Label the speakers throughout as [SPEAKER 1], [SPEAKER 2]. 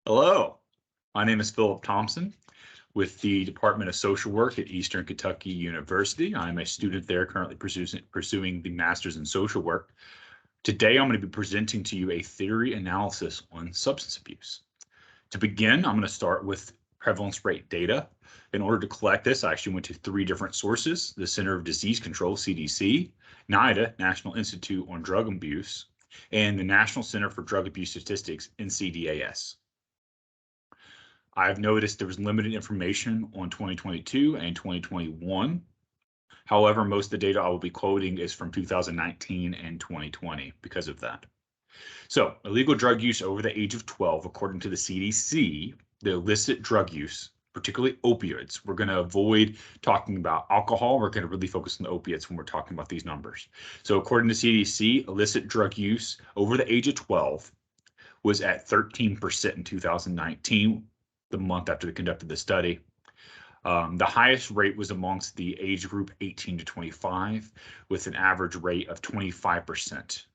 [SPEAKER 1] Hello, my name is Philip Thompson with the Department of Social Work at Eastern Kentucky University. I'm a student there currently pursuing the Master's in Social Work. Today, I'm going to be presenting to you a theory analysis on substance abuse. To begin, I'm going to start with prevalence rate data. In order to collect this, I actually went to three different sources: the Center of Disease Control, CDC, NIDA, National Institute on Drug Abuse, and the National Center for Drug Abuse Statistics, NCDAS. I've noticed there was limited information on 2022 and 2021. However, most of the data I will be quoting is from 2019 and 2020 because of that. So, illegal drug use over the age of 12, according to the CDC, the illicit drug use, particularly opioids. We're going to avoid talking about alcohol. We're going to really focus on the opiates when we're talking about these numbers. So, according to CDC, illicit drug use over the age of 12 was at 13% in 2019, the month after they conducted the study. The highest rate was amongst the age group 18 to 25, with an average rate of 25%.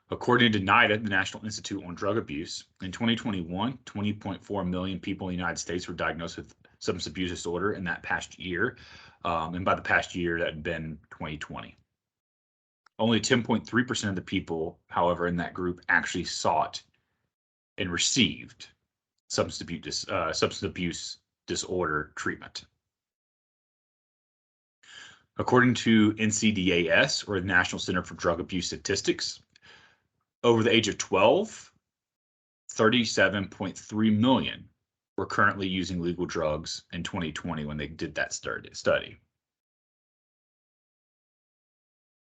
[SPEAKER 1] According to NIDA, the National Institute on Drug Abuse, in 2021, 20.4 million people in the United States were diagnosed with substance abuse disorder in that past year. And by the past year, that had been 2020. Only 10.3% of the people, however, in that group actually sought and received substance abuse disorder treatment. According to NCDAS, or the National Center for Drug Abuse Statistics, over the age of 12, 37.3 million were currently using legal drugs in 2020 when they did that study.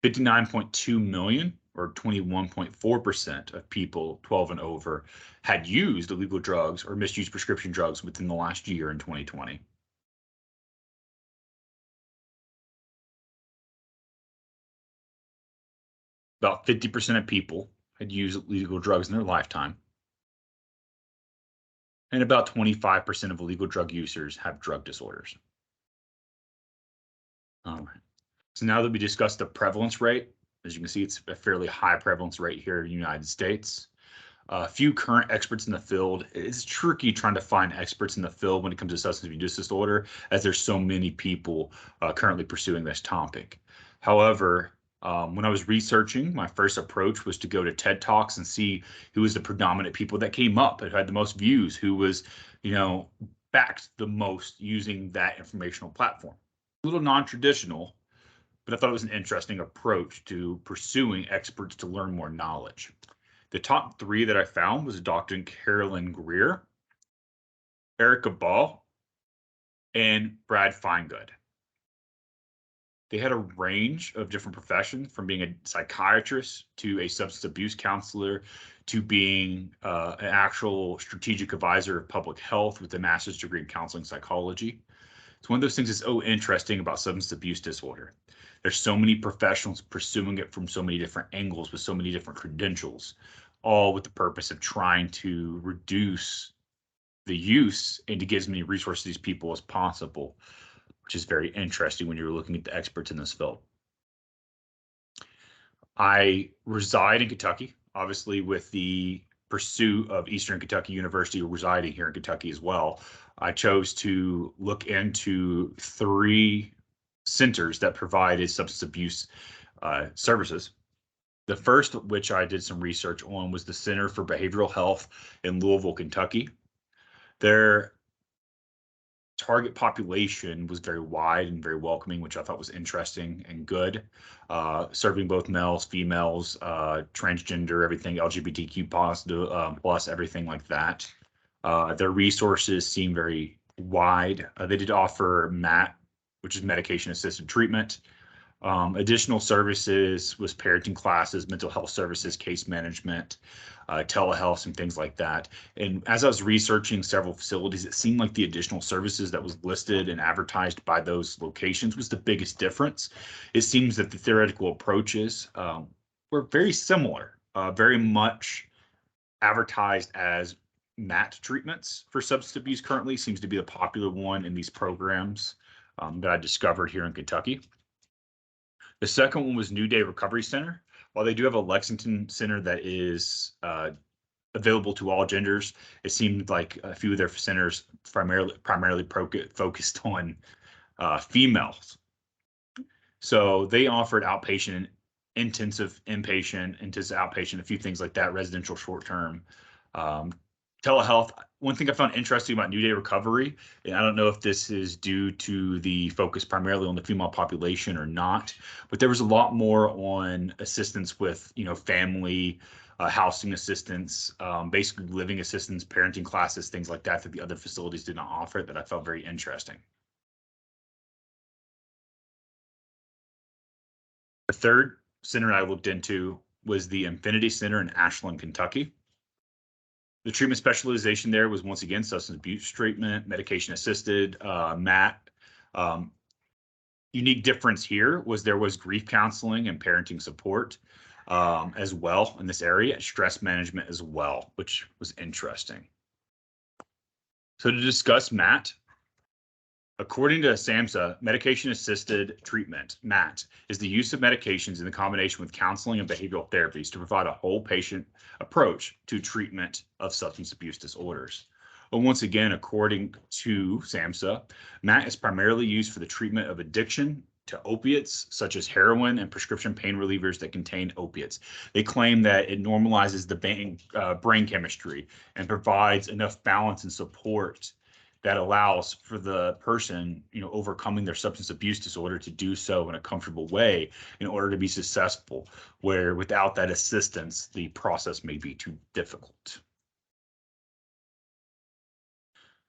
[SPEAKER 1] 59.2 million, or 21.4% of people 12 and over, had used illegal drugs or misused prescription drugs within the last year in 2020. About 50% of people had used illegal drugs in their lifetime. And about 25% of illegal drug users have drug disorders. All right. So now that we discussed the prevalence rate, as you can see, it's a fairly high prevalence rate here in the United States. A few current experts in the field. It's tricky trying to find experts in the field when it comes to substance abuse disorder, as there's so many people currently pursuing this topic. However, when I was researching, my first approach was to go to TED Talks and see who was the predominant people that came up, who had the most views, who was, backed the most using that informational platform. A little non-traditional, but I thought it was an interesting approach to pursuing experts to learn more knowledge. The top three that I found was Dr. Carolyn Greer, Erica Ball, and Brad Finegood. They had a range of different professions, from being a psychiatrist to a substance abuse counselor to being an actual strategic advisor of public health with a master's degree in counseling psychology. It's one of those things that's so interesting about substance abuse disorder. There's so many professionals pursuing it from so many different angles with so many different credentials, all with the purpose of trying to reduce the use and to get as many resources to these people as possible, which is very interesting when you're looking at the experts in this field. I reside in Kentucky, obviously with the pursuit of Eastern Kentucky University residing here in Kentucky as well. I chose to look into three centers that provided substance abuse services. The first, which I did some research on, was the Center for Behavioral Health in Louisville, Kentucky. Their target population was very wide and very welcoming, which I thought was interesting and good, serving both males, females, transgender, everything, LGBTQ positive, plus everything like that. Their resources seem very wide. They did offer MAT, which is medication-assisted treatment. Additional services was parenting classes, mental health services, case management, telehealth, some things like that. And as I was researching several facilities, it seemed like the additional services that was listed and advertised by those locations was the biggest difference. It seems that the theoretical approaches were very similar, very much advertised as MAT treatments for substance abuse currently seems to be the popular one in these programs that I discovered here in Kentucky. The second one was New Day Recovery Center. While they do have a Lexington center that is available to all genders. It seemed like a few of their centers primarily focused on females. So they offered outpatient, intensive inpatient, intensive outpatient, a few things like that, residential short-term. Telehealth. One thing I found interesting about New Day Recovery, and I don't know if this is due to the focus primarily on the female population or not, but there was a lot more on assistance with, family, housing assistance, basically living assistance, parenting classes, things like that the other facilities did not offer that I felt very interesting. The third center I looked into was the Infinity Center in Ashland, Kentucky. The treatment specialization there was once again substance abuse treatment, medication assisted, MAT. Unique difference here was there was grief counseling and parenting support as well in this area, stress management as well, which was interesting. So to discuss MAT, according to SAMHSA, medication-assisted treatment, MAT, is the use of medications in the combination with counseling and behavioral therapies to provide a whole patient approach to treatment of substance abuse disorders. But once again, according to SAMHSA, MAT is primarily used for the treatment of addiction to opiates, such as heroin and prescription pain relievers that contain opiates. They claim that it normalizes the brain chemistry and provides enough balance and support that allows for the person, overcoming their substance abuse disorder to do so in a comfortable way in order to be successful, where without that assistance, the process may be too difficult.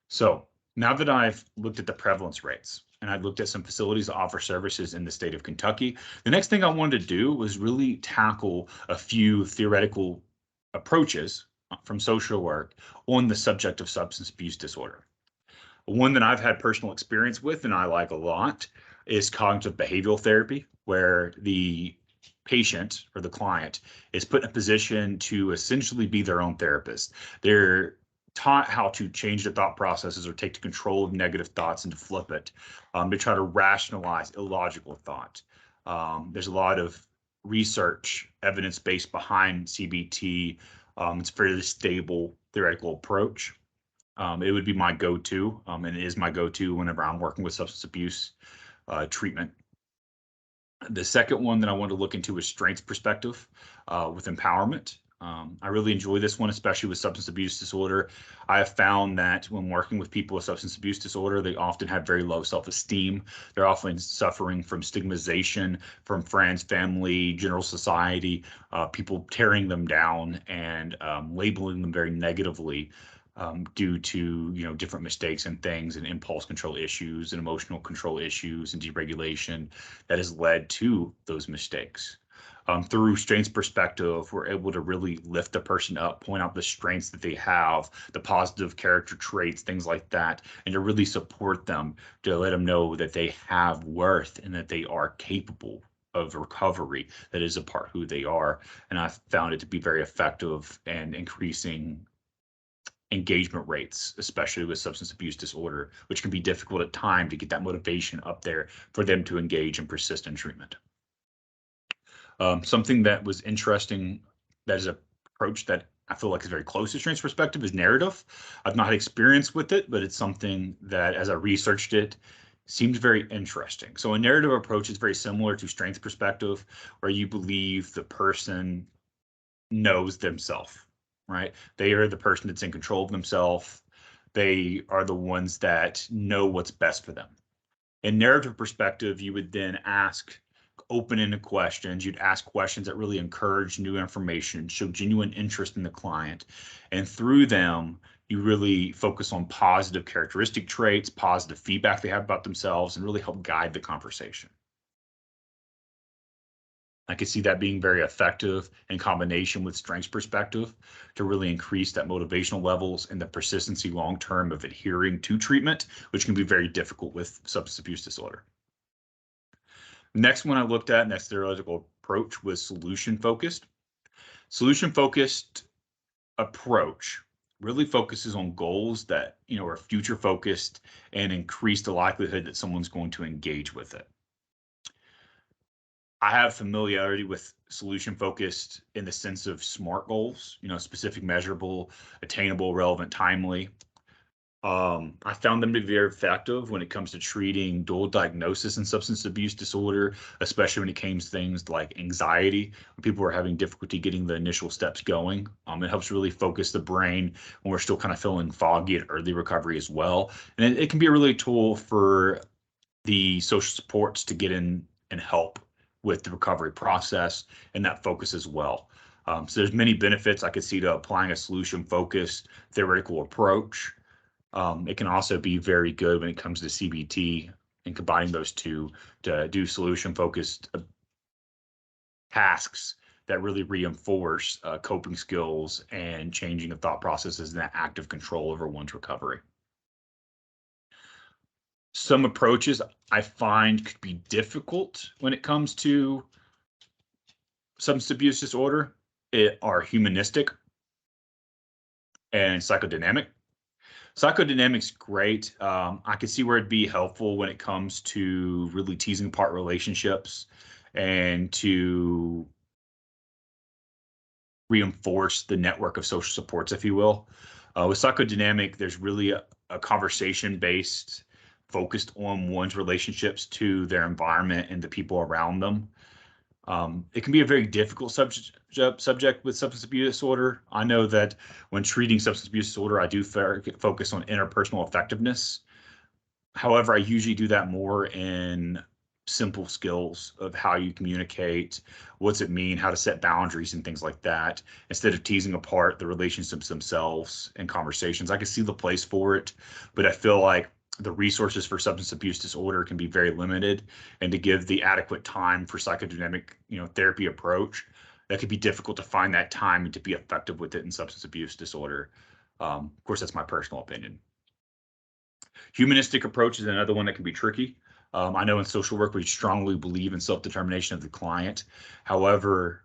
[SPEAKER 1] So now that I've looked at the prevalence rates and I've looked at some facilities that offer services in the state of Kentucky, the next thing I wanted to do was really tackle a few theoretical approaches from social work on the subject of substance abuse disorder. One that I've had personal experience with and I like a lot is cognitive behavioral therapy, where the patient or the client is put in a position to essentially be their own therapist. They're taught how to change their thought processes or take control of negative thoughts and to flip it. They try to rationalize illogical thought. There's a lot of research, evidence-based behind CBT. It's a fairly stable theoretical approach. It would be my go-to, and it is my go-to whenever I'm working with substance abuse treatment. The second one that I want to look into is strengths perspective with empowerment. I really enjoy this one, especially with substance abuse disorder. I have found that when working with people with substance abuse disorder, they often have very low self-esteem. They're often suffering from stigmatization from friends, family, general society, people tearing them down and labeling them very negatively. Due to different mistakes and things and impulse control issues and emotional control issues and deregulation that has led to those mistakes. Through strengths perspective, we're able to really lift the person up, point out the strengths that they have, the positive character traits, things like that, and to really support them, to let them know that they have worth and that they are capable of recovery. That is a part who they are. And I've found it to be very effective and increasing engagement rates, especially with substance abuse disorder, which can be difficult at times to get that motivation up there for them to engage and persist in treatment. Something that was interesting, that is an approach that I feel like is very close to strengths perspective, is narrative. I've not had experience with it, but it's something that, as I researched it, seemed very interesting. So a narrative approach is very similar to strengths perspective, where you believe the person knows themselves. Right? They are the person that's in control of themselves. They are the ones that know what's best for them. In narrative perspective, you would then ask open-ended questions. You'd ask questions that really encourage new information, show genuine interest in the client. And through them, you really focus on positive characteristic traits, positive feedback they have about themselves, and really help guide the conversation. I could see that being very effective in combination with strengths perspective to really increase that motivational levels and the persistency long-term of adhering to treatment, which can be very difficult with substance abuse disorder. Next one I looked at, next theoretical approach, was solution-focused. Solution-focused approach really focuses on goals that are future-focused and increase the likelihood that someone's going to engage with it. I have familiarity with solution focused in the sense of SMART goals, specific, measurable, attainable, relevant, timely. I found them to be very effective when it comes to treating dual diagnosis and substance abuse disorder, especially when it came to things like anxiety, when people are having difficulty getting the initial steps going. It helps really focus the brain when we're still kind of feeling foggy at early recovery as well. And it can be a really tool for the social supports to get in and help with the recovery process and that focus as well. So there's many benefits I could see to applying a solution-focused theoretical approach. It can also be very good when it comes to CBT and combining those two to do solution-focused tasks that really reinforce coping skills and changing of thought processes and that active control over one's recovery. Some approaches I find could be difficult when it comes to substance abuse disorder are humanistic and psychodynamic. Psychodynamic's great. I could see where it'd be helpful when it comes to really teasing apart relationships and to reinforce the network of social supports, if you will. With psychodynamic, there's really a conversation-based, focused on one's relationships to their environment and the people around them. It can be a very difficult subject with substance abuse disorder. I know that when treating substance abuse disorder, I do focus on interpersonal effectiveness. However, I usually do that more in simple skills of how you communicate, what's it mean, how to set boundaries and things like that, instead of teasing apart the relationships themselves and conversations. I can see the place for it, but I feel like the resources for substance abuse disorder can be very limited, and to give the adequate time for psychodynamic, therapy approach, that could be difficult to find that time and to be effective with it in substance abuse disorder. Of course, that's my personal opinion. Humanistic approach is another one that can be tricky. I know in social work, we strongly believe in self-determination of the client. However,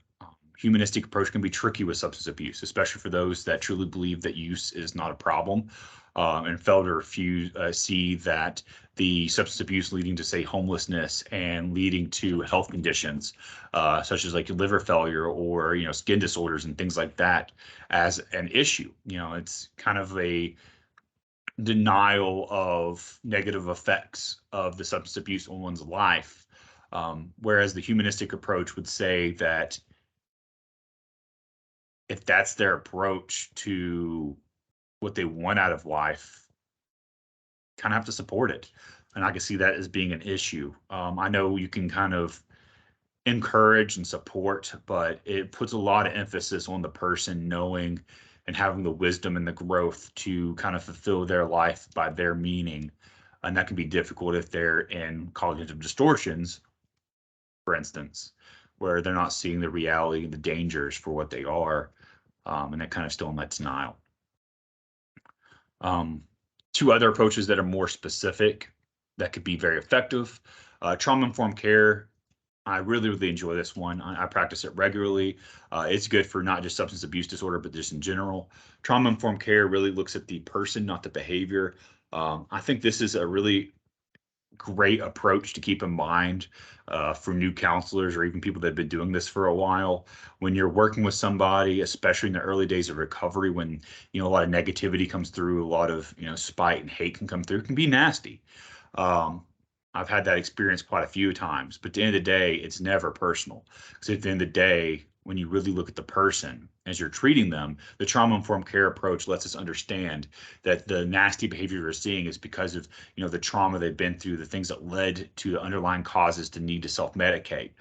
[SPEAKER 1] humanistic approach can be tricky with substance abuse, especially for those that truly believe that use is not a problem, and fail to see that the substance abuse leading to, say, homelessness and leading to health conditions, such as like liver failure or, skin disorders and things like that as an issue. It's kind of a denial of negative effects of the substance abuse on one's life. Whereas the humanistic approach would say that if that's their approach to what they want out of life, kind of have to support it. And I can see that as being an issue. I know you can kind of encourage and support, but it puts a lot of emphasis on the person knowing and having the wisdom and the growth to kind of fulfill their life by their meaning. And that can be difficult if they're in cognitive distortions, for instance, where they're not seeing the reality and the dangers for what they are, and they're kind of still in that denial. Two other approaches that are more specific that could be very effective. Trauma-informed care. I really, really enjoy this one. I practice it regularly. It's good for not just substance abuse disorder, but just in general. Trauma-informed care really looks at the person, not the behavior. I think this is a really great approach to keep in mind for new counselors or even people that have been doing this for a while. When you're working with somebody, especially in the early days of recovery, when a lot of negativity comes through, a lot of spite and hate can come through, it can be nasty. I've had that experience quite a few times, but at the end of the day, it's never personal. Because at the end of the day, when you really look at the person as you're treating them, the trauma-informed care approach lets us understand that the nasty behavior we're seeing is because of the trauma they've been through, the things that led to the underlying causes to need to self-medicate,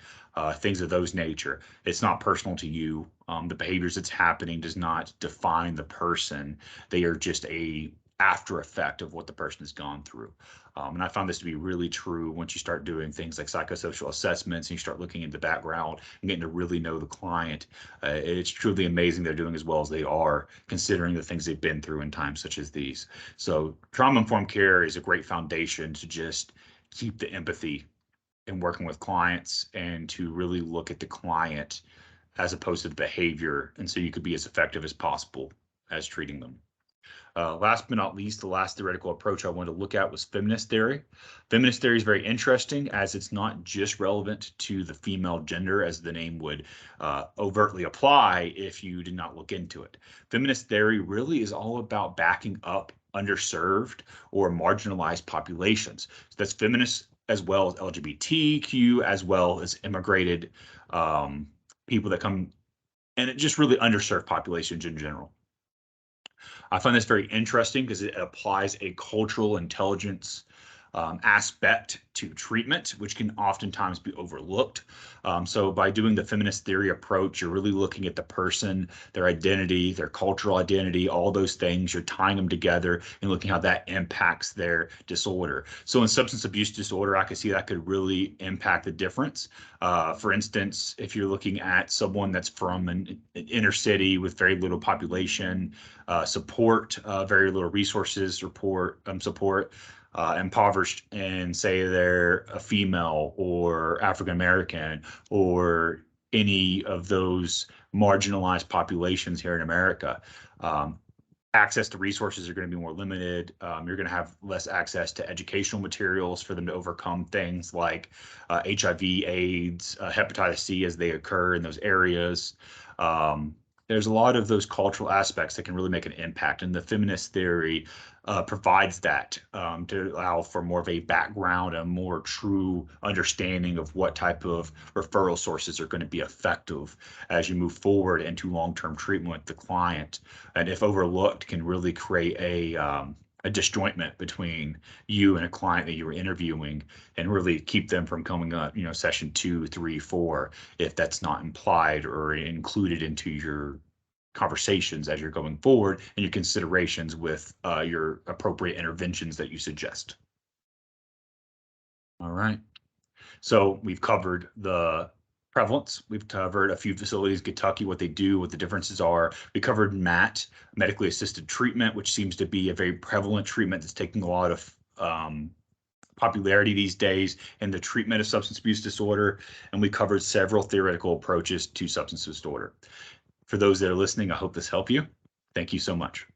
[SPEAKER 1] things of those nature. It's not personal to you. The behaviors that's happening does not define the person. They are just a after effect of what the person has gone through. And I found this to be really true once you start doing things like psychosocial assessments and you start looking into the background and getting to really know the client. It's truly amazing they're doing as well as they are, considering the things they've been through in times such as these. So trauma-informed care is a great foundation to just keep the empathy in working with clients and to really look at the client as opposed to the behavior. And so you could be as effective as possible as treating them. Last but not least, the last theoretical approach I wanted to look at was feminist theory. Feminist theory is very interesting as it's not just relevant to the female gender as the name would overtly apply if you did not look into it. Feminist theory really is all about backing up underserved or marginalized populations. So that's feminists as well as LGBTQ, as well as immigrated people that come, and it just really underserved populations in general. I find this very interesting because it applies a cultural intelligence aspect to treatment, which can oftentimes be overlooked. So by doing the feminist theory approach, you're really looking at the person, their identity, their cultural identity, all those things. You're tying them together and looking how that impacts their disorder. So in substance abuse disorder, I could see that could really impact the difference. For instance, if you're looking at someone that's from an inner city with very little population support, very little resources support, impoverished, and say they're a female or African American or any of those marginalized populations here in America, access to resources are going to be more limited. You're going to have less access to educational materials for them to overcome things like HIV, AIDS, hepatitis C as they occur in those areas. There's a lot of those cultural aspects that can really make an impact, and the feminist theory provides that to allow for more of a background, a more true understanding of what type of referral sources are going to be effective as you move forward into long-term treatment with the client. And if overlooked, can really create a disjointment between you and a client that you were interviewing, and really keep them from coming up, session 2, 3, 4, if that's not implied or included into your conversations as you're going forward and your considerations with your appropriate interventions that you suggest. All right. So we've covered the prevalence. We've covered a few facilities, Kentucky, what they do, what the differences are. We covered MAT, medically assisted treatment, which seems to be a very prevalent treatment that's taking a lot of popularity these days in the treatment of substance abuse disorder. And we covered several theoretical approaches to substance disorder. For those that are listening, I hope this helped you. Thank you so much.